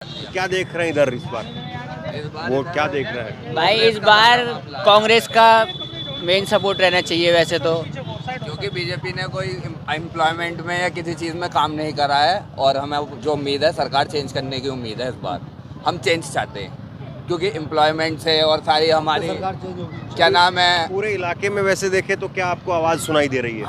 क्या देख रहे हैं इधर इस बार वो क्या देख रहे हैं? भाई इस बार कांग्रेस का मेन सपोर्ट रहना चाहिए वैसे तो, क्योंकि बीजेपी ने कोई एम्प्लॉयमेंट में या किसी चीज़ में काम नहीं करा है और हमें जो उम्मीद है सरकार चेंज करने की उम्मीद है। इस बार हम चेंज चाहते हैं क्योंकि एम्प्लॉयमेंट से और सारी हमारी क्या नाम है पूरे इलाके में वैसे देखे तो क्या आपको आवाज सुनाई दे रही है?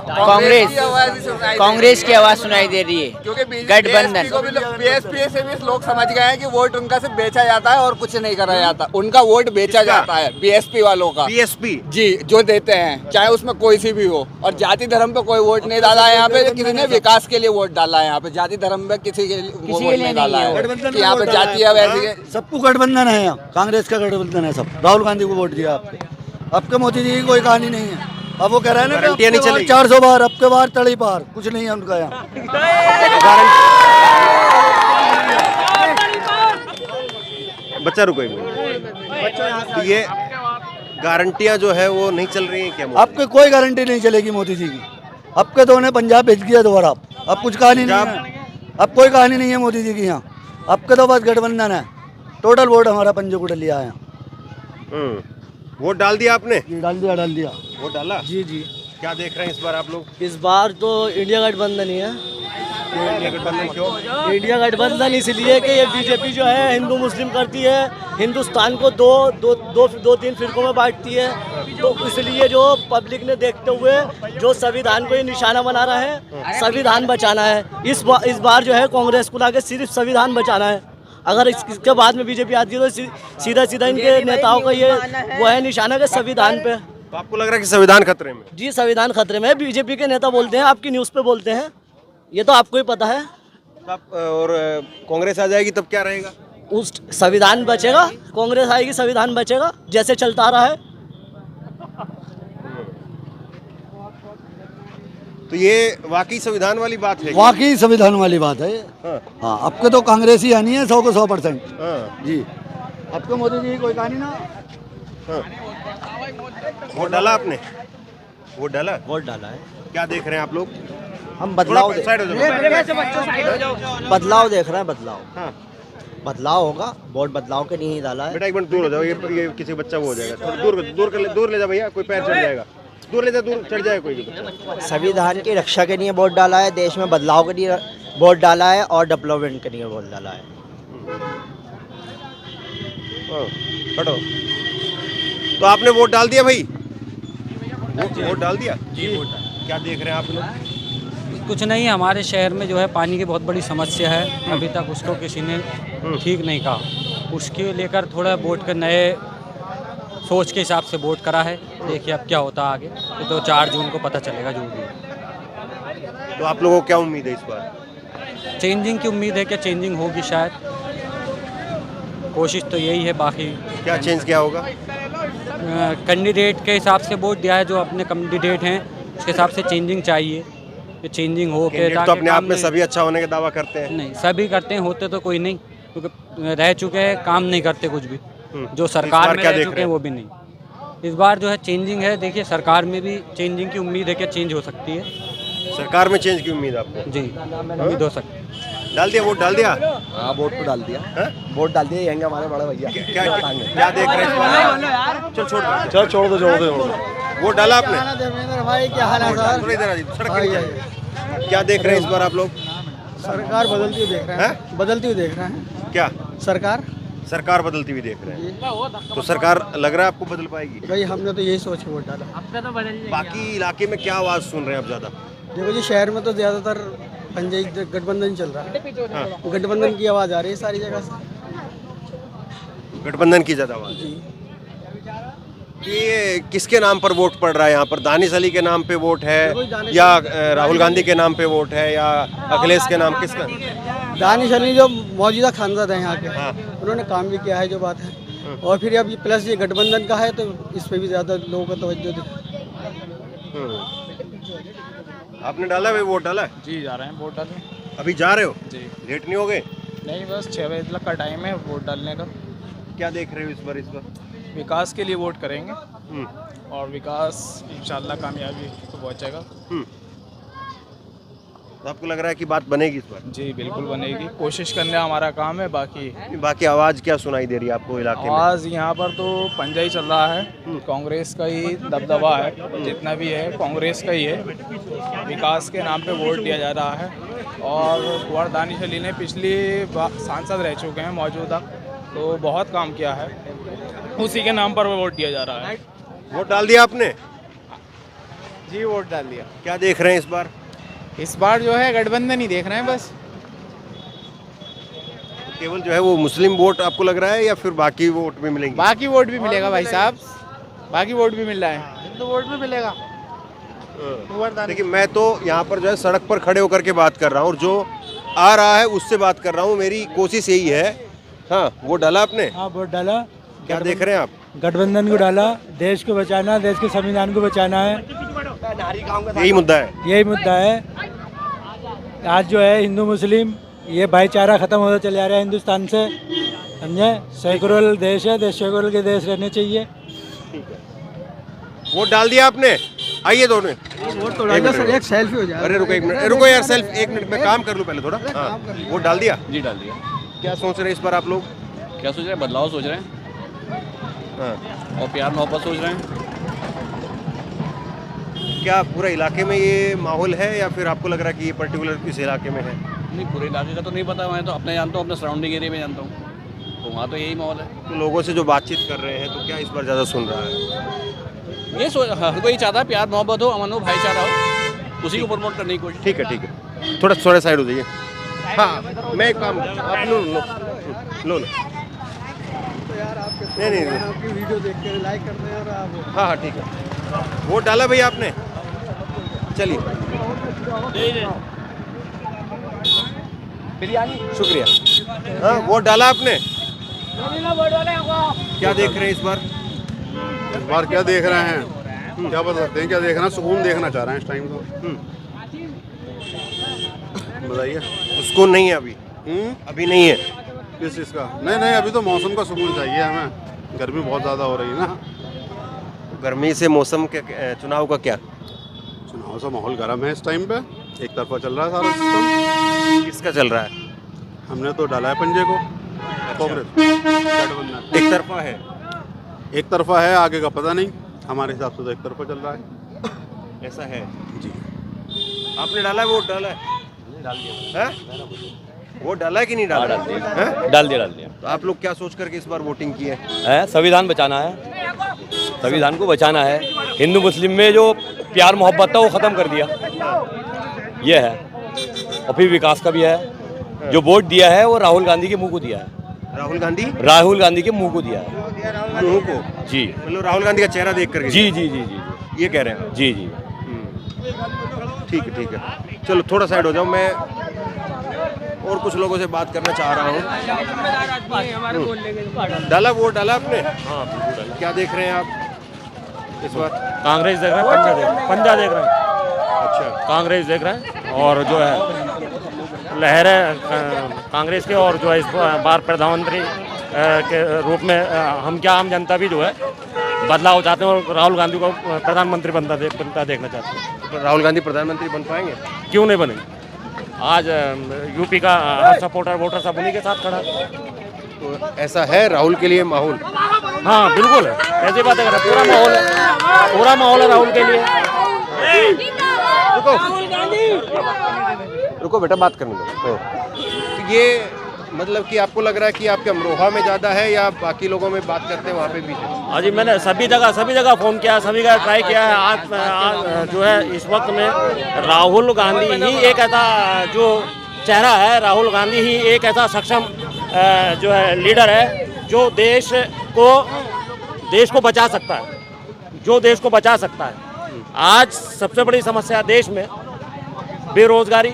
कांग्रेस की आवाज़ सुनाई दे रही है। क्योंकि गठबंधन बीएसपी से भी लोग समझ गए हैं कि वोट उनका सिर्फ बेचा जाता है और कुछ नहीं करा जाता। उनका वोट बेचा जाता है बीएसपी वालों का। बीएसपी जी जो देते हैं चाहे उसमें कोई सी भी हो। और जाति धर्म पे कोई वोट नहीं डाला है यहाँ पे। किसी ने विकास के लिए वोट डाला है यहाँ पे, जाति धर्म पे किसी के लिए वोट नहीं डाला है कि यहाँ पे जाति है वैसे। सबको गठबंधन है यहाँ, कांग्रेस का गठबंधन है सब। राहुल गांधी को वोट दिया आपके। आपके मोदी जी की कोई कहानी नहीं है। अब वो कह रहे हैं ना गारंटियां नहीं चलेगी। 400 बार, अब के बार तड़ी पार, कुछ नहीं है उनका यहाँ। बच्चा रुको एक मिनट। तो ये गारंटियां जो है वो नहीं चल रही हैं क्या? आपके कोई गारंटी नहीं चलेगी मोदी जी की। आपके तो उन्हें पंजाब भेज दिया दोबारा। अब कुछ कहानी नहीं है, अब कोई कहानी नहीं है मोदी जी की यहाँ। आपके तो बस गठबंधन है। टोटल वोट हमारा पंजे को लिया है। वोट डाल दिया आपने? डाल दिया। वोट डाला? जी। क्या देख रहे हैं इस बार आप लोग? इस बार तो इंडिया गठबंधन ही है। गठबंधन क्यों? इंडिया गठबंधन इसलिए कि ये बीजेपी जो है हिंदू मुस्लिम करती है, हिंदुस्तान को दो तीन फिरकों में बांटती है। तो इसलिए जो पब्लिक ने देखते हुए जो संविधान को ये निशाना बना रहा है, संविधान बचाना है। इस बार जो है कांग्रेस को लाके सिर्फ संविधान बचाना है। अगर इसके बाद में बीजेपी आती है तो सीधा इनके नेताओं का ये वो है निशाना के संविधान पे। तो आपको लग रहा है कि संविधान खतरे में? जी संविधान खतरे में है। बीजेपी के नेता बोलते हैं, आपकी न्यूज़ पे बोलते हैं, ये तो आपको ही पता है। और कांग्रेस आ जाएगी तब क्या रहेगा? उस संविधान बचेगा, कांग्रेस आएगी संविधान बचेगा जैसे चलता आ रहा है। तो ये वाकई संविधान वाली बात है? वाकई संविधान वाली बात है। हाँ आपके तो कांग्रेस ही आनी है 100 को 100%। जी आपके मोदी जी की कोई कहानी ना। वोट डाला आपने? वोट डाला है। क्या देख रहे हैं आप लोग? हम बदलाव साइड हो जाओ। बदलाव देख रहे हैं। बदलाव हाँ बदलाव होगा। वोट बदलाव के नहीं डाला है। बेटा एक मिनट दूर हो जाओ। ये किसी बच्चा वो हो जाएगा। थोड़ा दूर ले जा भैया, कोई पैर चढ़ जाएगा। दूर ले जा, दूर चढ़ जाए कोई भी बच्चा। संविधान की रक्षा के लिए वोट डाला है, देश में बदलाव के लिए वोट डाला है और डेवलपमेंट के लिए वोट डाला है। हटो। तो आपने वोट डाल दिया भाई? वोट डाल दिया? जी वोट। क्या देख रहे हैं आप लोग? कुछ नहीं, हमारे शहर में जो है पानी की बहुत बड़ी समस्या है। अभी तक उसको किसी ने ठीक नहीं कहा। उसके लेकर थोड़ा वोट के नए सोच के हिसाब से वोट करा है। देखिए अब क्या होता है आगे, तो 4 जून को पता चलेगा जो भी। तो आप लोगों को क्या उम्मीद है इस बार? चेंजिंग की उम्मीद है कि चेंजिंग होगी शायद। कोशिश तो यही है। बाकी क्या चेंज क्या होगा? कैंडिडेट के हिसाब से वोट दिया है, जो अपने कैंडिडेट हैं उसके हिसाब से चेंजिंग चाहिए। कि चेंजिंग हो के तो अपने आप में सभी अच्छा होने का दावा करते हैं? नहीं, सभी करते हैं, होते तो कोई नहीं, क्योंकि रह चुके हैं काम नहीं करते कुछ भी। जो सरकार में रह चुके हैं वो भी नहीं। इस बार जो है चेंजिंग है। देखिए सरकार में भी चेंजिंग की उम्मीद है कि चेंज हो सकती है। सरकार में चेंज की उम्मीद आपको? जी उम्मीद हो सकती है। डाल दिया? वोट डाल दिया? हाँ वोट तो डाल दिया। वोट डाल दिया, यहीं हमारे बड़े भैया। क्या देख रहे हैं इस बार? चल छोड़ दो। वोट डाला आपने? देवेंद्र भाई क्या हाल है सर? थोड़ा इधर आ जाइए, सड़क के नीचे। क्या देख रहे हैं इस बार आप लोग? सरकार बदलती हुई देख रहे हैं। बदलती हुई देख रहे हैं। क्या सरकार बदलती हुई देख रहे हैं? तो सरकार लग रहा है आपको बदल पाएगी? भाई हमने तो यही सोच के वोट डाला। बाकी इलाके में क्या आवाज सुन रहे हैं आप ज्यादा? देखो जी शहर में तो ज्यादातर पंचायत गठबंधन चल रहा है। गठबंधन की आवाज आ रही है सारी जगह से। गठबंधन की ज्यादा आवाज? ये किसके नाम पर वोट पड़ रहा है यहाँ पर? दानिश अली के नाम पे वोट है या राहुल गांधी के नाम पे वोट है या अखिलेश के नाम? किसका? दानिश अली जो मौजूदा खानदाद है यहाँ के, उन्होंने काम भी किया है जो बात है। और फिर अब प्लस ये गठबंधन का है तो इस पे भी ज्यादा लोगों का तवज्जो दे। आपने डाला भाई? वोट डाला? जी जा रहे हैं वोट डालने। अभी जा रहे हो? जी। लेट नहीं हो गए? नहीं बस 6 बजे तक का टाइम है वोट डालने का। क्या देख रहे हो इस बार? विकास के लिए वोट करेंगे और विकास इंशाल्लाह कामयाबी तो पहुँचेगा। तो आपको लग रहा है कि बात बनेगी इस बार? जी बिल्कुल बनेगी, कोशिश करना हमारा काम है। बाकी आवाज़ क्या सुनाई दे रही है आपको इलाके में? आवाज़ यहाँ पर तो पंजा ही चल रहा है, कांग्रेस का ही दबदबा है, जितना भी है कांग्रेस का ही है। विकास के नाम पे वोट दिया जा रहा है और कुंवर दानिश अली ने पिछली सांसद रह चुके हैं मौजूदा, तो बहुत काम किया है, उसी के नाम पर वोट दिया जा रहा है। वोट डाल दिया आपने? जी वोट डाल दिया। क्या देख रहे हैं इस बार जो है गठबंधन ही देख रहे हैं बस। केवल जो है वो मुस्लिम वोट आपको लग रहा है या फिर बाकी वोट भी मिलेंगे? बाकी वोट भी मिलेगा भाई साहब, बाकी वोट भी मिल रहा है, हिंदू वोट भी मिलेगा। देखिए मैं तो यहाँ पर जो है सड़क पर खड़े होकर के बात कर रहा हूँ और जो आ रहा है उससे बात कर रहा हूँ। मेरी कोशिश यही है। हाँ, वोट डाला आपने? हाँ वोट डाला। क्या देख रहे हैं आप? गठबंधन को डाला, देश को बचाना, देश के संविधान को बचाना है, यही मुद्दा है। यही मुद्दा है। आज जो है हिंदू मुस्लिम ये भाईचारा खत्म होता चला जा रहा है हिंदुस्तान से, समझे। सेकुलर देश है, देश सेकुलर के देश रहने चाहिए। वोट डाल दिया आपने? आइए दोनों। वोट तो डाला सर, एक सेल्फी हो जाए। अरे रुको एक मिनट, रुको यार, सेल्फ एक मिनट में काम कर लूँ पहले थोड़ा। हाँ, वोट डाल दिया? जी डाल दिया। क्या सोच रहे हैं इस बार आप लोग? क्या सोच रहे हैं? बदलाव सोच रहे हैं हाँ। और प्यार मोहब्बत सोच रहे हैं। क्या पूरे इलाके में ये माहौल है या फिर आपको लग रहा है कि ये पर्टिकुलर इस इलाके में है? नहीं, पूरे इलाके का तो नहीं पता, मैं तो अपने जानता हूँ, अपने सराउंडिंग एरिया में जानता हूँ, तो वहाँ तो यही माहौल है। तो लोगों से जो बातचीत कर रहे हैं तो क्या इस बार ज़्यादा सुन रहा है? ये हर कोई चाहता है प्यार मोहब्बत हो, अमन हो, भाईचारा हो, उसी को प्रमोट करने की कोशिश। ठीक है, थोड़ा साइड हो जाइए। हाँ, मैं एक काम, आप लो। नहीं आपकी वीडियो देख के लाइक करते हैं और आप। हाँ ठीक है। वोट डाला भैया आपने? चलिए, शुक्रिया। हाँ, वोट डाला आपने? क्या देख रहे हैं इस बार? क्या देख रहे हैं, क्या बता सकते हैं, क्या देखना, सुकून देखना चाह रहे हैं इस टाइम तो। बताइए। सुकून नहीं है अभी? अभी नहीं है। किस चीज़ का? नहीं, अभी तो मौसम का सुकून चाहिए हमें, गर्मी बहुत ज़्यादा हो रही है ना। गर्मी से मौसम के चुनाव का क्या? चुनाव से माहौल गर्म है इस टाइम पे, एक तरफा चल रहा है सारा सिस्टम। किसका चल रहा है? हमने तो डाला है पंजे को, कांग्रेस गठबंधन। एक तरफा है? एक तरफा है, आगे का पता नहीं, हमारे हिसाब से तो एक तरफा चल रहा है। ऐसा है जी। आपने डाला है? वोट डाला है? डाल दिया। वोट डाला है कि नहीं डाला? डाल दिया। तो आप लोग क्या सोच करके इस बार वोटिंग की है? संविधान बचाना है, संविधान को बचाना है। हिंदू मुस्लिम में जो प्यार मोहब्बत था वो ख़त्म कर दिया, ये है। और फिर विकास का भी है। जो वोट दिया है वो राहुल गांधी के मुंह को दिया है। राहुल गांधी के मुंह को दिया है। मुंह को? जी, मतलब राहुल गांधी का चेहरा देख करके? जी, ये कह रहे हैं? जी। ठीक है। चलो थोड़ा साइड हो जाओ, मैं और कुछ लोगों से बात करना चाह रहा हूँ। डाला? वोट डाला आपने? हाँ बिल्कुल डाला। क्या देख रहे हैं आप इस बार? कांग्रेस देख रहे हैं, पंजा देख रहे हैं। अच्छा, कांग्रेस देख रहे हैं और जो है लहरें कांग्रेस के, और जो है इस बार प्रधानमंत्री के रूप में हम क्या आम जनता भी जो है बदलाव चाहते हैं और राहुल गांधी को प्रधानमंत्री बनता देखना चाहते हैं। तो राहुल गांधी प्रधानमंत्री बन पाएंगे? क्यों नहीं बनेंगे? आज यूपी का हर सपोर्टर वोटर सब उन्हीं के साथ खड़ा है। तो ऐसा है राहुल के लिए माहौल? हाँ बिल्कुल है, ऐसी बातें कर रहे हैं। पूरा माहौल है राहुल के लिए। रुको बेटा, बात करने दो। तो ये मतलब कि आपको लग रहा है कि आपके अमरोहा में ज़्यादा है या बाकी लोगों में बात करते हैं वहाँ पे भी है? हाँ जी, मैंने सभी जगह फ़ोन किया, सभी जगह ट्राई किया है। आज जो है इस वक्त में राहुल गांधी ही एक ऐसा जो चेहरा है, राहुल गांधी ही एक ऐसा सक्षम जो है लीडर है जो देश को बचा सकता है, आज सबसे बड़ी समस्या देश में बेरोजगारी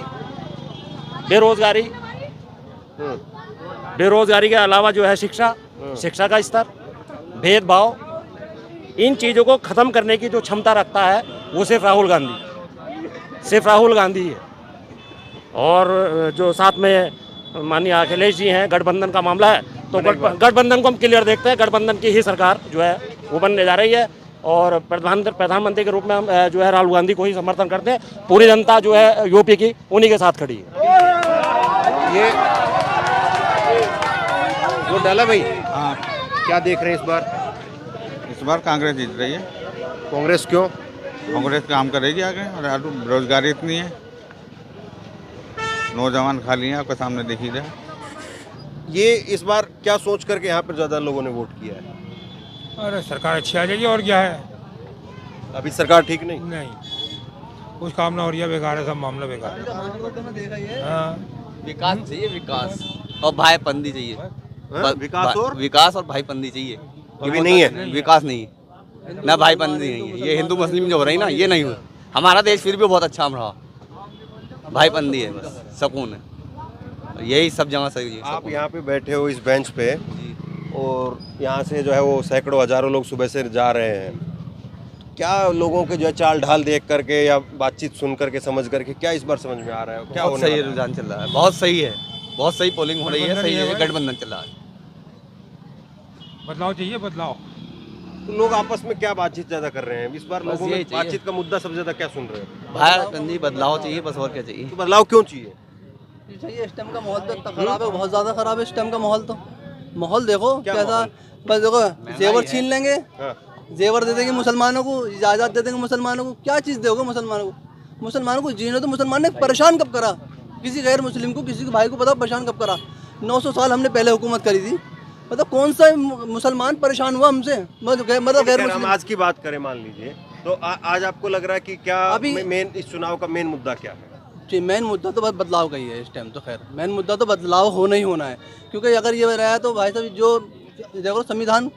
के अलावा जो है शिक्षा का स्तर, भेदभाव, इन चीज़ों को ख़त्म करने की जो क्षमता रखता है वो सिर्फ राहुल गांधी है। और जो साथ में माननीय अखिलेश जी हैं, गठबंधन का मामला है तो गठबंधन को हम क्लियर देखते हैं। गठबंधन की ही सरकार जो है वो बनने जा रही है और प्रधानमंत्री के रूप में हम जो है राहुल गांधी को ही समर्थन करते हैं। पूरी जनता जो है यूपी की उन्हीं के साथ खड़ी है। ये वो डाला भाई, हाँ क्या देख रहे हैं इस बार कांग्रेस जीत रही है। कांग्रेस क्यों? कांग्रेस काम करेगी आगे, और बेरोजगारी इतनी है, नौजवान खाली हैं, आपके सामने देखी जाए। ये इस बार क्या सोच करके यहाँ पर ज़्यादा लोगों ने वोट किया है? अरे सरकार अच्छी आ जाएगी और क्या है, अभी सरकार ठीक नहीं? नहीं कुछ काम ना हो रही है, बेकार है, सब मामला बेकार है। हाँ विकास चाहिए, विकास और भाईपंदी चाहिए। विकास और भाईपंदी चाहिए। अभी नहीं है, विकास नहीं है ना, भाईपंदी नहीं है। ये हिंदू मुस्लिम जो हो रही ना, ये नहीं हुआ। हमारा देश फिर भी बहुत अच्छा रहा, भाईपंदी है, बस सुकून है, यही सब जगह सही है। आप यहाँ पे बैठे हो इस बेंच पे, और यहाँ से जो है वो सैकड़ों हजारों लोग सुबह से जा रहे हैं, क्या लोगों के जो है चाल ढाल देख करके या बातचीत सुन करके समझ करके क्या इस बार समझ में आ रहा है? क्या बहुत सही रुझान चल रहा है, बहुत सही है, बहुत सही पोलिंग हो रही है, सही है, गठबंधन चल रहा है। बदलाव चाहिए, बदलाव। तो लोग आपस में क्या बातचीत ज्यादा कर रहे हैं इस बार? लोगों में बातचीत का मुद्दा सबसे ज्यादा क्या सुन रहे हैं? भाईपंदी बदलाव चाहिए, बस और क्या चाहिए। तो बदलाव क्यों चाहिए? इस टाइम का माहौल तो इतना खराब है, बहुत ज़्यादा खराब है इस टाइम का माहौल। तो माहौल देखो कैसा, बस देखो जेवर छीन लेंगे, जेवर दे देंगे मुसलमानों को, इजाज़त दे देंगे मुसलमानों को, क्या चीज़ दोगे मुसलमानों को? मुसलमानों को जीने तो मुसलमान ने परेशान कब करा? किसी गैर मुस्लिम को, किसी के भाई को बताओ परेशान कब करा? 900 साल हमने पहले हुकूमत करी थी, मतलब कौन सा मुसलमान परेशान हुआ हमसे? मतलब गैर हम आज की बात करें, मान लीजिए, तो आज आपको लग रहा है कि क्या अभी मेन इस चुनाव का मेन मुद्दा क्या है? जी मेन मुद्दा तो बस बदलाव का ही है इस टाइम। तो खैर मेन मुद्दा तो बदलाव होना ही होना है, क्योंकि अगर ये रहा तो भाई साहब जो देखो संविधान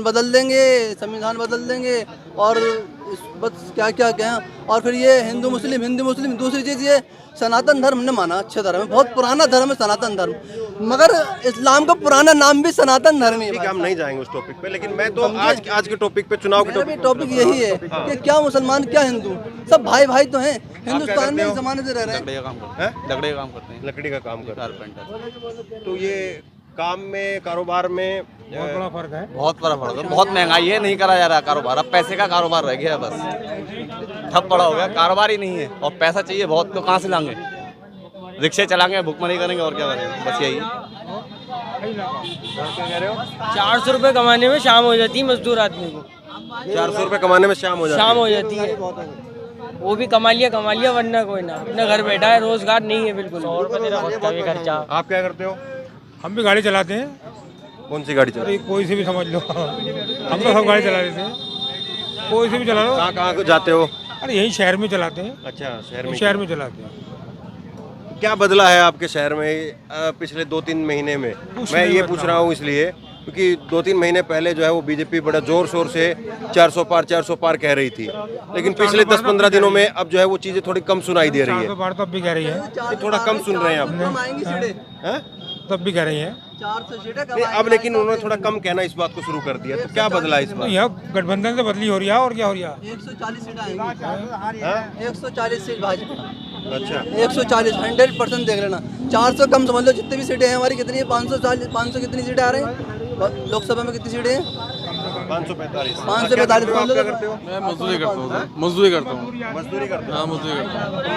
बदल देंगे और बस क्या क्या कहें। और फिर ये हिंदू मुस्लिम, दूसरी चीज़ ये सनातन धर्म ने माना अच्छे धर्म है, बहुत पुराना धर्म है सनातन धर्म, मगर इस्लाम का पुराना नाम भी सनातन धर्म ही है। हम नहीं जाएंगे उस टॉपिक पे, लेकिन मैं तो आज के टॉपिक पे, चुनाव के टॉपिक यही है कि क्या मुसलमान क्या हिंदू, सब भाई तो हैं, हिंदुस्तान में ज़माने से रह रहे हैं। लकड़ी का काम करते हैं। तो ये काम में, कारोबार में बहुत बड़ा फर्क है, बहुत बड़ा फर्क है, बहुत महंगाई है, नहीं करा जा रहा कारोबार, अब पैसे का कारोबार रह गया, बस ठप पड़ा हो गया, कारोबार ही नहीं है, और पैसा चाहिए बहुत, तो कहाँ से लाएंगे? रिक्शे चलाएंगे, भुखमरी करेंगे, और क्या करेंगे? बस यही। 400 रुपये कमाने में शाम हो जाती है मजदूर आदमी को। 400 रुपये कमाने में शाम हो जाती है, वो भी कमा लिया वरना कोई ना, अपने घर बैठा है, रोजगार नहीं है बिल्कुल। 100 रुपये तेरा खुद का भी खर्चा। आप क्या करते हो? हम भी गाड़ी चलाते हैं। कौन सी गाड़ी चलाते? कोई सी भी समझ लो, हम तो सब गाड़ी चला लेते हैं, कोई सी भी चला लो। कहाँ जाते हो? अरे यही शहर में चलाते हैं। अच्छा, शहर में चलाते हैं। क्या बदला है आपके शहर में पिछले 2-3 महीने में? मैं ये पूछ रहा हूँ इसलिए क्योंकि 2-3 महीने पहले जो है वो बीजेपी बड़ा जोर शोर से 400 पार कह रही थी, लेकिन पिछले 10-15 दिनों में अब जो है वो चीजें थोड़ी कम सुनाई दे रही है। 400 पार तो अब भी कह रही है, थोड़ा कम सुन रहे हैं अब, तब भी कह रही है। अब लेकिन उन्होंने थोड़ा कम कहना इस बात को शुरू कर दिया, तो क्या बदला इस बार? यह गठबंधन से बदली हो रही है, और क्या हो रही है? 140 सीट आएंगी, 140 सीट भाजपा। अच्छा, 140 100% देख लेना, 400 कम समझ लो, जितनी भी सीटें हैं हमारी, कितनी है? 500 कितनी सीटें आ रही हैं लोकसभा में? कितनी सीटें हैं? 545। 545 करते हो? मैं मजदूरी करता हूँ। मजदूरी करते हो? हाँ, मजदूरी करता हूँ।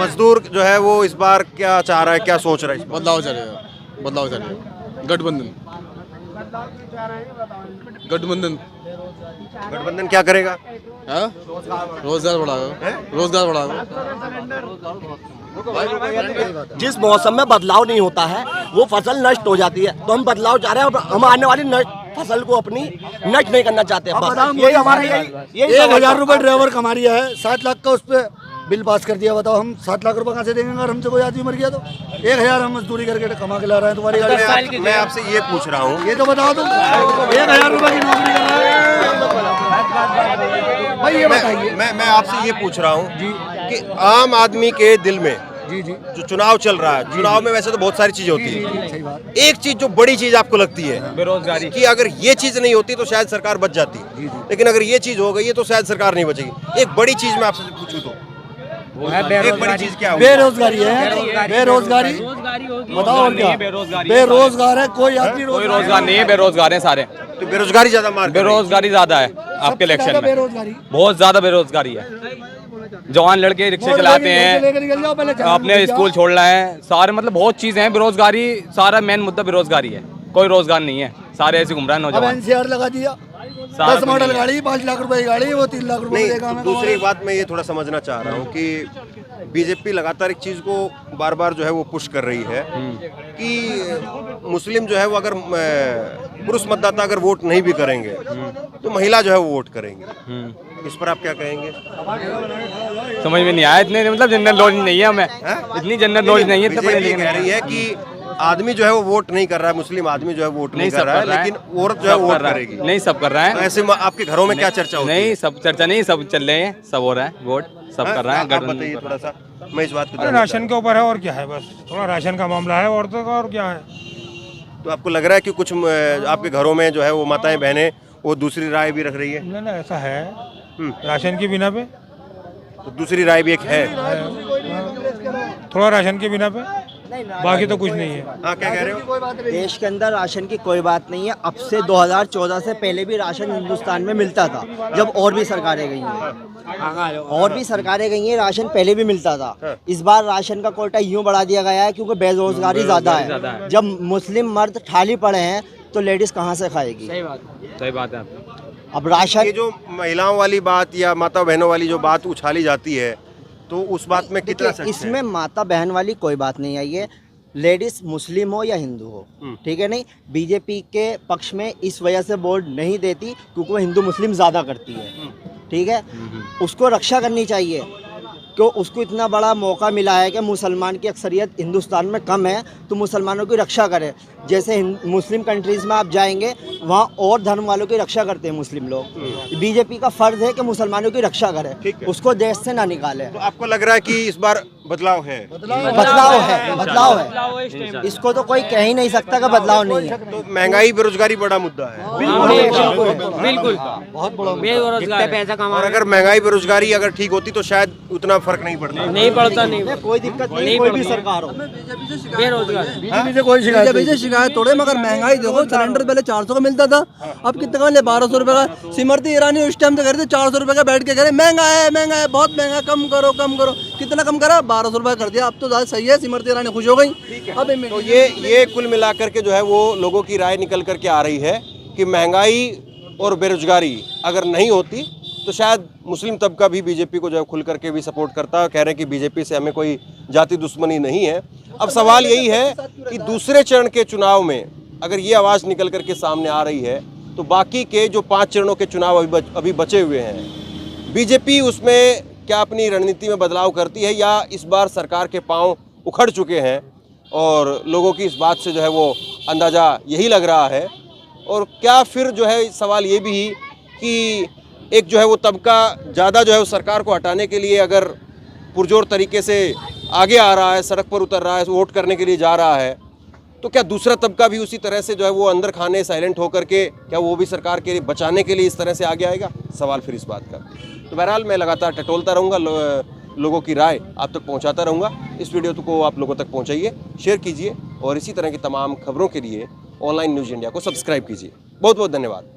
मजदूर जो है वो इस बार क्या चाह रहा है, क्या सोच रहा है? बदलाव चलेगा, गठबंधन क्या करेगा? रोजगार बढ़ाएगा। जिस मौसम में बदलाव नहीं होता है वो फसल नष्ट हो जाती है, तो हम बदलाव चाह रहे हैं, हम आने वाली फसल को अपनी नष्ट नहीं करना चाहते हैं। यही हमारा 1000 रुपये ड्राइवर कमा रही है, 7 लाख का उस पर बिल पास कर दिया। बताओ हम 7 लाख रुपए कहाँ से देंगे अगर हमसे कोई आदमी मर गया तो? 1000 हम मजदूरी करके कमा के ला रहे हैं तुम्हारी गाड़ी। मैं आपसे ये पूछ रहा हूँ, ये तो बताओ तुम 1000 रुपए की नौकरी कर रहे हैं भाई, ये बताइए। मैं आपसे ये पूछ रहा हूँ कि आम आदमी के दिल में जो चुनाव चल रहा है, चुनाव में वैसे तो बहुत सारी चीजें होती है, एक चीज जो बड़ी चीज आपको लगती है बेरोजगारी की, अगर ये चीज नहीं होती तो शायद सरकार बच जाती, लेकिन अगर ये चीज हो गई है तो शायद सरकार नहीं बचेगी। एक बड़ी चीज मैं आपसे पूछूं तो वो है एक बड़ी चीज क्या होगी? बेरोजगारी है, बेरोजगारी बताओ और क्या? बेरोजगार है, कोई आदमी कोई रोजगार नहीं है, बेरोजगार हैं सारे। तो बेरोजगारी ज्यादा मार कर रही है। बेरोजगारी ज्यादा है आपके इलेक्शन में, बेरोजगारी बहुत ज्यादा बेरोजगारी है। जवान लड़के रिक्शे चलाते हैं, अपने स्कूल छोड़ रहे हैं, सारे मतलब बहुत चीजें हैं। बेरोजगारी सारा मेन मुद्दा बेरोजगारी है, कोई रोजगार नहीं है, सारे ऐसे घूम रहे हैं नौजवान। एनसीआर लगा दिया, 10 मॉडल गाड़ी 5 लाख रुपए की गाड़ी, वो 3 लाख रुपए नहीं, देगा हमें। दूसरी बात मैं ये थोड़ा समझना चाह रहा हूँ कि बीजेपी लगातार एक चीज को बार बार जो है वो पुश कर रही है कि मुस्लिम जो है वो अगर पुरुष मतदाता अगर वोट नहीं भी करेंगे तो महिला जो है वो वोट करेंगे। इस पर आप क्या कहेंगे? समझ में नहीं आया, इतने मतलब जनरल नॉलेज नहीं है हमें, इतनी जनरल नॉलेज नहीं है। बीजेपी कह रही है कि आदमी जो है वो वोट नहीं कर रहा है, मुस्लिम आदमी जो है वोट नहीं कर रहा है, लेकिन औरत जो है वोट करेगी। नहीं, सब कर रहा है। तो ऐसे में आपके घरों में क्या चर्चा होती है? नहीं, सब चर्चा नहीं, सब चल रहे हैं, सब हो रहा है, वोट सब कर रहा है। आप बताइए थोड़ा सा, मैं इस बात को राशन के ऊपर है और क्या है, बस थोड़ा राशन का मामला है औरतों का, और क्या है। तो आपको लग रहा है कि कुछ आपके घरों में जो है वो माताएं बहनें वो दूसरी राय भी रख रही है? नहीं, ऐसा है राशन के बिना पे, तो दूसरी राय भी एक है, थोड़ा राशन के बिना पे, बाकी तो कुछ नहीं है। हाँ, क्या कह रहे हो? देश के अंदर राशन की कोई बात नहीं है। अब से 2014 से पहले भी राशन हिंदुस्तान में मिलता था, जब और भी सरकारें गई हैं, और भी सरकारें गई हैं, राशन पहले भी मिलता था। इस बार राशन का कोटा यूं बढ़ा दिया गया है क्योंकि बेरोजगारी ज्यादा है। जब मुस्लिम मर्द थाली पड़े हैं तो लेडीज कहाँ से खाएगी? सही बात है। अब राशन, ये जो महिलाओं वाली बात या माता बहनों वाली जो बात उछाली जाती है, तो उस बात में कितना सच है? इसमें माता बहन वाली कोई बात नहीं आई है। लेडीज मुस्लिम हो या हिंदू हो, ठीक है, नहीं बीजेपी के पक्ष में इस वजह से वोट नहीं देती क्योंकि वो हिंदू मुस्लिम ज़्यादा करती है, ठीक है। उसको रक्षा करनी चाहिए क्यों? उसको इतना बड़ा मौका मिला है कि मुसलमान की अक्सरियत हिंदुस्तान में कम है, तो मुसलमानों की रक्षा करे। जैसे मुस्लिम कंट्रीज़ में आप जाएंगे वहाँ और धर्म वालों की रक्षा करते हैं मुस्लिम लोग। बीजेपी का फर्ज है कि मुसलमानों की रक्षा करे, उसको देश से ना निकाले। तो आपको लग रहा है कि इस बार बदलाव है? बदलाव है। इसको तो कोई कह ही नहीं सकता कि बदलाव नहीं है। तो महंगाई बेरोजगारी बड़ा मुद्दा है, बिल्कुल बहुत बड़ा बेरोजगार पैसा कमा। और अगर महंगाई बेरोजगारी अगर ठीक होती तो शायद उतना फर्क नहीं पड़ता। नहीं पड़ता, नहीं कोई दिक्कत नहीं, कोई भी सरकार हो। बेरोजगार बीजेपी से कोई शिकायत थोड़े, मगर महंगाई देखो, सिलेंडर पहले 400 का मिलता था, अब कितने का मिले? 1200 रुपए का। सिमरती ईरानी उस टाइम से कह रहे थे 400 रुपए का, बैठ के कह रहे महंगा है, बहुत महंगा, कम करो कम करो। कितना कम करा? 1200 रुपए कर दिया। अब तो ज़्यादा सही है, सिमरती ईरानी खुश हो गई। अब तो ये कुल मिलाकर के जो है वो लोगों की राय निकल करके आ रही है कि महंगाई और बेरोजगारी अगर नहीं होती तो शायद मुस्लिम तबका भी बीजेपी को जो है खुल करके भी सपोर्ट करता है। कह रहे हैं कि बीजेपी से हमें कोई जाति दुश्मनी नहीं है। अब सवाल यही है कि दूसरे चरण के चुनाव में अगर ये आवाज़ निकल करके सामने आ रही है तो बाकी के जो 5 चरणों के चुनाव अभी बचे हुए हैं, बीजेपी उसमें क्या अपनी रणनीति में बदलाव करती है या इस बार सरकार के पांव उखड़ चुके हैं और लोगों की इस बात से जो है वो अंदाज़ा यही लग रहा है। और क्या फिर जो है सवाल ये भी कि एक जो है वो तबका ज़्यादा जो है वो सरकार को हटाने के लिए अगर पुरजोर तरीके से आगे आ रहा है, सड़क पर उतर रहा है, वोट करने के लिए जा रहा है, तो क्या दूसरा तबका भी उसी तरह से जो है वो अंदर खाने साइलेंट होकर के क्या वो भी सरकार के बचाने के लिए इस तरह से आगे आएगा? सवाल फिर इस बात का। तो बहरहाल मैं लगातार टटोलता रहूँगा, लोगों की राय आप तक पहुँचाता रहूँगा। इस वीडियो को आप लोगों तक पहुँचाइए, शेयर कीजिए और इसी तरह की तमाम खबरों के लिए ऑनलाइन न्यूज़ इंडिया को सब्सक्राइब कीजिए। बहुत बहुत धन्यवाद।